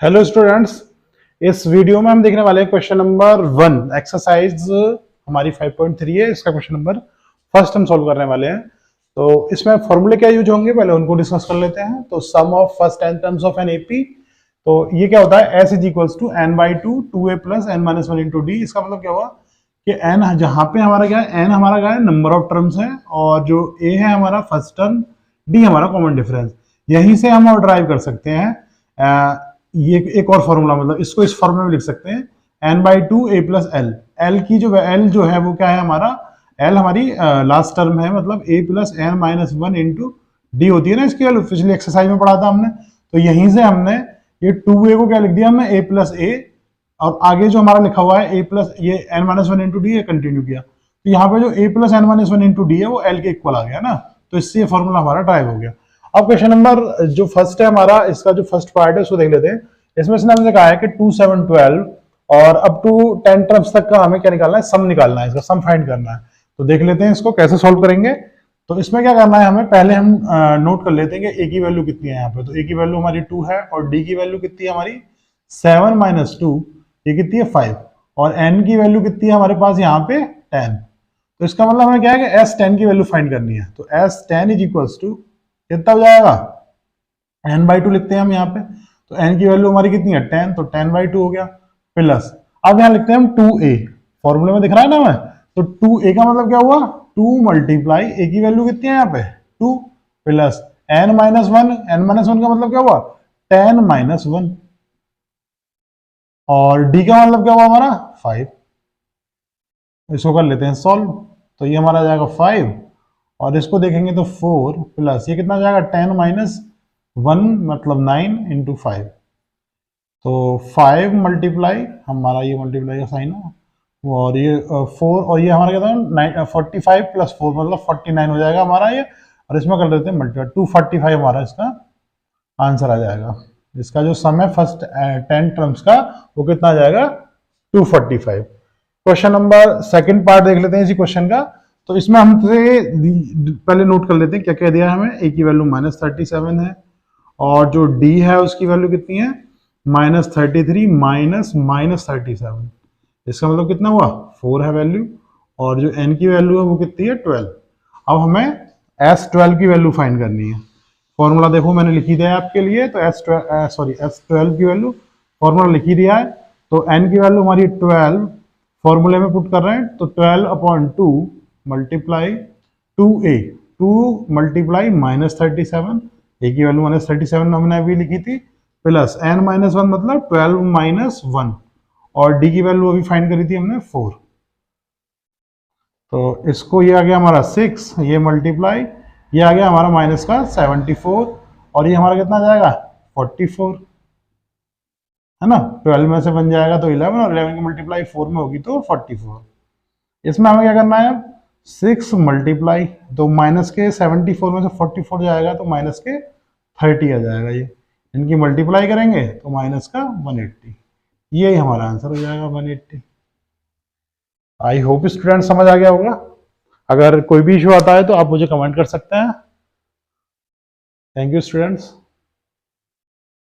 Hello students, इस video में हम देखने वाले हैं क्वेश्चन नंबर 1 एक्सरसाइज हमारी 5.3 है। इसका क्वेश्चन नंबर फर्स्ट हम सॉल्व करने वाले हैं। तो इसमें फॉर्मूले क्या यूज होंगे पहले उनको डिस्कस कर लेते हैं। तो sum of first n terms of an AP, तो ये क्या होता है, s is equals to n/2 2a plus n minus 1 into d. इसका मतलब क्या हुआ कि n जहां पे हमारा क्या है, n हमारा क्या है, नंबर ऑफ टर्म्स है, और जो a है हमारा फर्स्ट टर्म, d हमारा कॉमन डिफरेंस। यहीं से हम और ड्राइव कर सकते हैं ये एक और फॉर्मूला, मतलब इसको इस फॉर्म में लिख सकते हैं n/2 a plus L. L की जो l जो है वो क्या है हमारा, l हमारी लास्ट टर्म है, मतलब a plus n minus 1 into D होती है ना इसकी वैल्यू, पिछली एक्सरसाइज में पढ़ा था हमने। तो यहीं से हमने ये 2a को क्या लिख दिया हमने, a प्लस a, और आगे जो हमारा लिखा हुआ है a प्लस ये n minus 1 into D continue किया। तो यहाँ पे जो a plus n minus 1 into D है वो l के इक्वल आ गया ना, तो इससे ये फॉर्मूला हमारा ड्राइव हो गया। अब क्वेश्चन नंबर जो फर्स्ट है हमारा, इसका जो फर्स्ट पार्ट है उसको देख लेते हैं। इसमें इसने हमने कहा है कि 2 7 12 और अप टू 10 टर्म्स तक का हमें क्या निकालना है, सम निकालना है, इसका सम फाइंड करना है। तो देख लेते हैं इसको कैसे सॉल्व करेंगे। तो इसमें क्या करना है हमें, पहले हम नोट कर लेते हैं कि a की वैल्यू कितनी है यहाँ पे। तो a की वैल्यू हमारी 2 है और d की वैल्यू कितनी है हमारी 7 माइनस 2, ये कितनी है 5, और n की वैल्यू कितनी है हमारे पास यहाँ पे 10। तो इसका मतलब हमें क्या है कि s10 की वैल्यू फाइंड करनी है। तो s10 इज इक्वल्स टू कितना हो जाएगा, n/2 लिखते हैं हम यहाँ पे। तो n की वैल्यू हमारी कितनी है 10, तो 10/2 हो गया, प्लस अब यहाँ लिखते हैं हम 2a, फॉर्मूले में दिख रहा है ना हमें। तो 2a का मतलब क्या हुआ, 2 मल्टीप्लाई a की वैल्यू कितनी है यहाँ पे 2, plus n minus 1, n minus 1 का मतलब क्या हुआ 10 माइनस 1, और d का मतलब क्या हुआ हमारा 5। इसको कर लेते हैं सॉल्व। तो ये हमारा आ जाएगा 5, और इसको देखेंगे तो 4 प्लस ये कितना जाएगा 10 माइनस 1 मतलब 9 इंटू 5। तो 5 मल्टीप्लाई हमारा, ये मल्टीप्लाई का साइन है, और ये 4, और ये हमारा क्या था 45 प्लस 4 मतलब 49 हो जाएगा हमारा ये। और इसमें कर लेते हैं मल्टीप्लाई, 245 हमारा इसका आंसर आ जाएगा। इसका जो सम है फर्स्ट 10 टर्म्स का वो कितना आ जाएगा 245। क्वेश्चन नंबर सेकंड पार्ट देख लेते हैं इसी क्वेश्चन का। तो इसमें हमसे पहले नोट कर लेते हैं क्या क्या दिया है हमें। a की वैल्यू -37 है, और जो d है उसकी वैल्यू कितनी है -33 माइनस -37। इसका मतलब कितना हुआ 4 है वैल्यू, और जो n की वैल्यू है वो कितनी है 12। अब हमें s12 की वैल्यू फाइंड करनी है। फॉर्मूला देखो मैंने लिखी दिया है आपके लिए। तो s12 की वैल्यू फॉर्मूला लिखी दिया है। तो n की वैल्यू हमारी 12 फॉर्मूले में पुट कर रहे हैं। तो 12/2 मल्टीप्लाई 2a, 2 मल्टीप्लाई -37, a की वैल्यू -37 हमने अभी लिखी थी, प्लस n माइनस 1 मतलब 12 माइनस 1, और d की वैल्यू अभी फाइंड करी थी हमने 4। तो इसको ये आ गया हमारा 6, ये मल्टीप्लाई ये आ गया हमारा माइनस का 74, और ये हमारा कितना जाएगा 44, है ना। 12 में से बन जाएगा तो 11, और 11 की मल्टीप्लाई 4 में होगी तो 44। इसमें हमें क्या करना है, 6 मल्टीप्लाई, तो माइनस के 74 में से 44 जाएगा तो माइनस के 30 आ जाएगा। ये इनकी मल्टीप्लाई करेंगे तो माइनस का 180, यही हमारा आंसर हो जाएगा 180। आई होप स्टूडेंट समझ आ गया होगा। अगर कोई भी इशू आता है तो आप मुझे कमेंट कर सकते हैं। Thank you students.